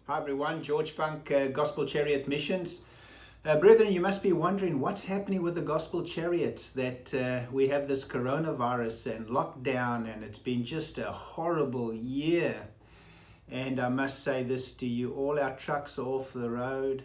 Hi everyone, George Funk, Gospel Chariot Missions. Brethren, you must be wondering what's happening with the Gospel Chariots, that we have this coronavirus and lockdown, and it's been just a horrible year. And I must say this to you, all our trucks are off the road,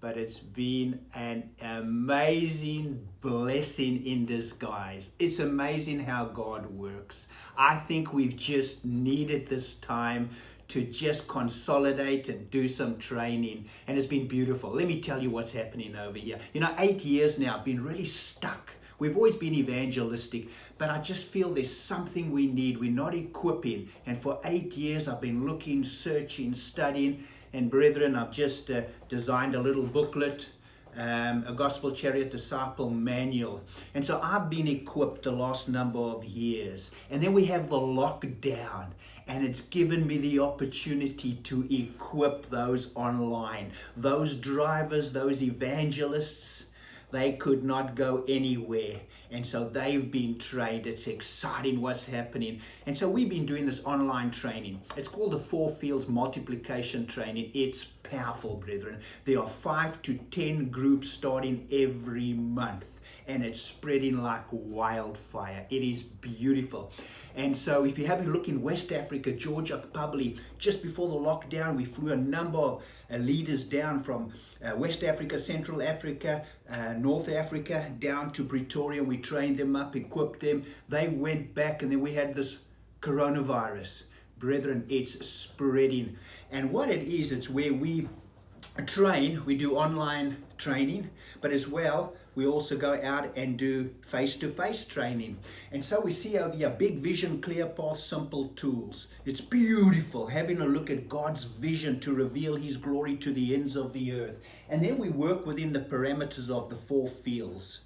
but it's been an amazing blessing in disguise. It's amazing how God works. I think we've just needed this time to just consolidate and do some training, and it's been beautiful. Let me tell you what's happening over here. 8 years now, I've been really stuck. We've always been evangelistic, but I just feel there's something we need. We're not equipping, and for 8 years I've been looking, searching, studying, and brethren, I've just designed a little booklet, a Gospel Chariot Disciple Manual. And so I've been equipped the last number of years. And then we have the lockdown, and it's given me the opportunity to equip those online. Those drivers, those evangelists, they could not go anywhere. And so they've been trained. It's exciting what's happening. And so we've been doing this online training. It's called the 4 Fields Multiplication Training. It's powerful, brethren. There are 5 to 10 groups starting every month, and it's spreading like wildfire. It is beautiful. And so if you have a look in West Africa, Georgia, Republic, just before the lockdown, we flew a number of leaders down from West Africa, Central Africa, North Africa, down to Pretoria. We trained them up, equipped them. They went back, and then we had this coronavirus. Brethren, it's spreading. And what it is, it's where we train, we do online training, but as well, we also go out and do face-to-face training. And so we see over here, big vision, clear path, simple tools. It's beautiful, having a look at God's vision to reveal His glory to the ends of the earth. And then we work within the parameters of the 4 fields: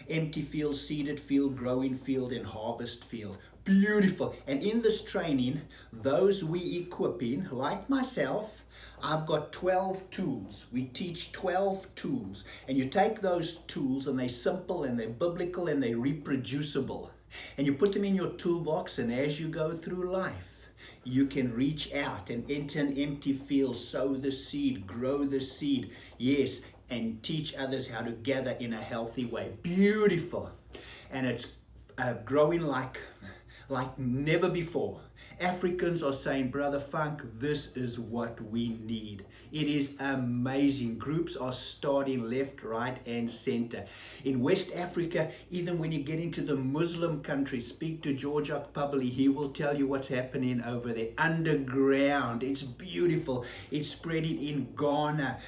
empty field, seeded field, growing field, and harvest field. Beautiful. And in this training, those we equipping, like myself, I've got 12 tools. We teach 12 tools. And you take those tools, and they're simple, and they're biblical, and they're reproducible. And you put them in your toolbox, and as you go through life, you can reach out and enter an empty field, sow the seed, grow the seed, yes, and teach others how to gather in a healthy way. Beautiful. And it's growing like never before. Africans are saying, Brother Funk, this is what we need. It is amazing. Groups are starting left, right, and center. In West Africa, even when you get into the Muslim countries, speak to George Akpabali, he will tell you what's happening over there. Underground, it's beautiful. It's spreading in Ghana,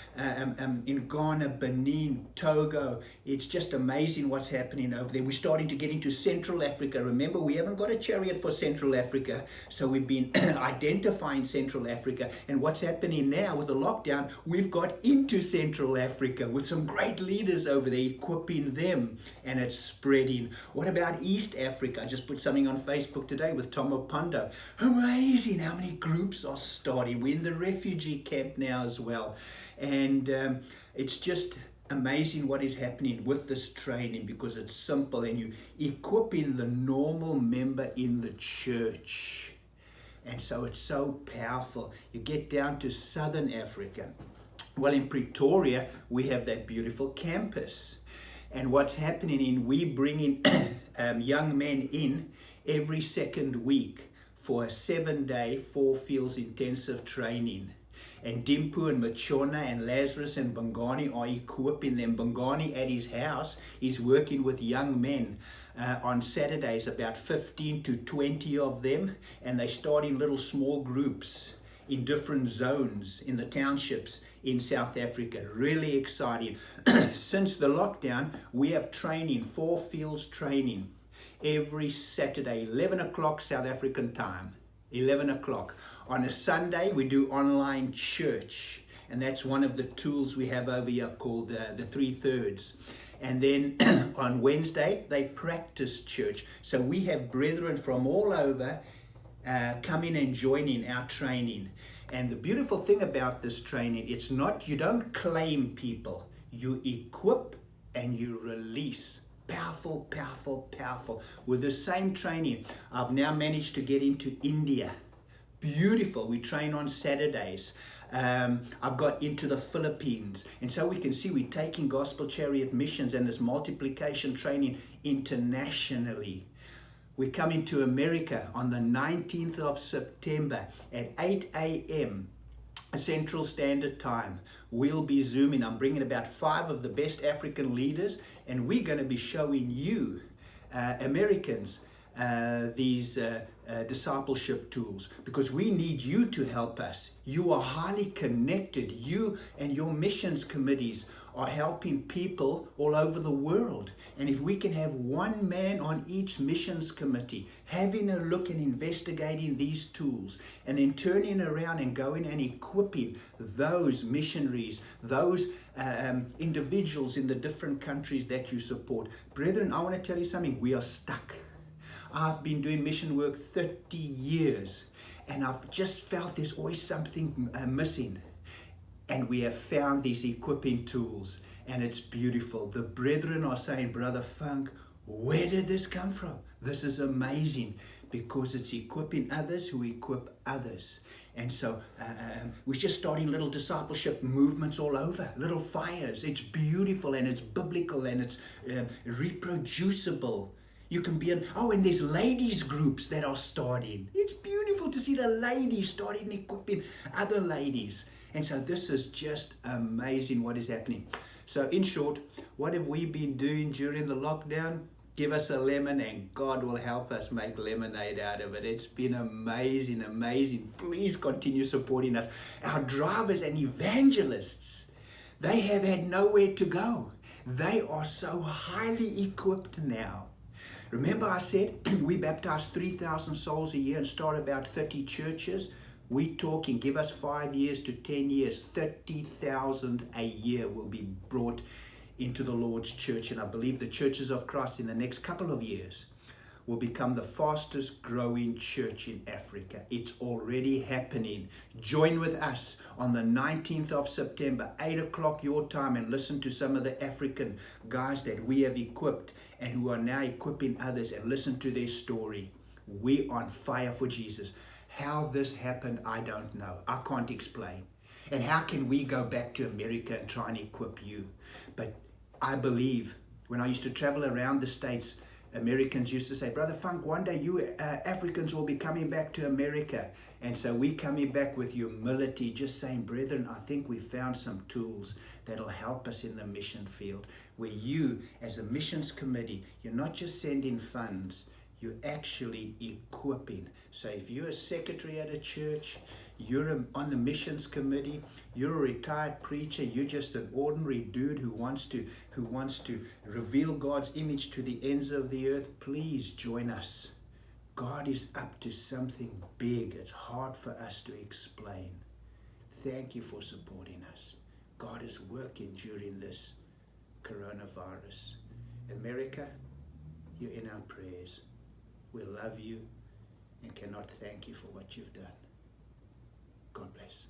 Benin, Togo. It's just amazing what's happening over there. We're starting to get into Central Africa. Remember, we haven't got a chariot for Central Africa, so we've been identifying Central Africa. And what's happening now with the lockdown, we've got into Central Africa with some great leaders over there, equipping them, and it's spreading. What about East Africa? I just put something on Facebook today with Tom Opondo. Amazing how many groups are starting. We're in the refugee camp now as well. And it's just amazing what is happening with this training, because it's simple, and you equipping the normal member in the church. And so it's so powerful. You get down to Southern Africa. Well, in Pretoria, we have that beautiful campus. And what's happening we bringing young men in every second week for a 7-day, 4 fields intensive training. And Dimpu and Machona and Lazarus and Bongani are equipping them. Bongani at his house is working with young men on Saturdays, about 15 to 20 of them, and they start in little small groups in different zones in the townships in South Africa. Really exciting. Since the lockdown, we have training, 4 fields training, every Saturday, 11 o'clock South African time. 11 o'clock. On a Sunday, we do online church, and that's one of the tools we have over here called the 3/3. And then on Wednesday, they practice church. So we have brethren from all over coming and joining our training. And the beautiful thing about this training, it's not, you don't claim people. You equip and you release. Powerful, powerful, powerful. With the same training, I've now managed to get into India. Beautiful. We train on Saturdays. I've got into the Philippines. And so we can see we're taking Gospel Chariot missions and this multiplication training internationally. We're coming to America on the 19th of September at 8 a.m. Central Standard Time. We'll be Zooming. I'm bringing about 5 of the best African leaders, and we're going to be showing you, Americans, these discipleship tools, because we need you to help us. You are highly connected. You and your missions committees are helping people all over the world. And if we can have one man on each missions committee having a look and investigating these tools, and then turning around and going and equipping those missionaries, those individuals in the different countries that you support. Brethren, I want to tell you something. We are stuck. I've been doing mission work 30 years, and I've just felt there's always something missing. And we have found these equipping tools, and it's beautiful. The brethren are saying, Brother Funk, where did this come from? This is amazing, because it's equipping others who equip others. And so we're just starting little discipleship movements all over, little fires. It's beautiful, and it's biblical, and it's reproducible. You can be in, and there's ladies groups that are starting. It's beautiful to see the ladies starting equipping other ladies. And so this is just amazing what is happening. So in short, what have we been doing during the lockdown? Give us a lemon and God will help us make lemonade out of it. It's been amazing, amazing. Please continue supporting us. Our drivers and evangelists, they have had nowhere to go. They are so highly equipped now. Remember I said we baptize 3,000 souls a year and start about 30 churches? We're talking, give us 5 years to 10 years, 30,000 a year will be brought into the Lord's church. And I believe the churches of Christ in the next couple of years will become the fastest growing church in Africa. It's already happening. Join with us on the 19th of September, 8 o'clock your time, and listen to some of the African guys that we have equipped and who are now equipping others, and listen to their story. We're on fire for Jesus. How this happened, I don't know. I can't explain. And how can we go back to America and try and equip you? But I believe when I used to travel around the States, Americans used to say, Brother Funk, one day you Africans will be coming back to America. And so we're coming back with humility, just saying, brethren, I think we found some tools that'll help us in the mission field, where you, as a missions committee, you're not just sending funds, you're actually equipping. So if you're a secretary at a church, you're on the missions committee, you're a retired preacher, you're just an ordinary dude who wants to reveal God's image to the ends of the earth, please join us. God is up to something big. It's hard for us to explain. Thank you for supporting us. God is working during this coronavirus. America, you're in our prayers. We love you and cannot thank you for what you've done. God bless.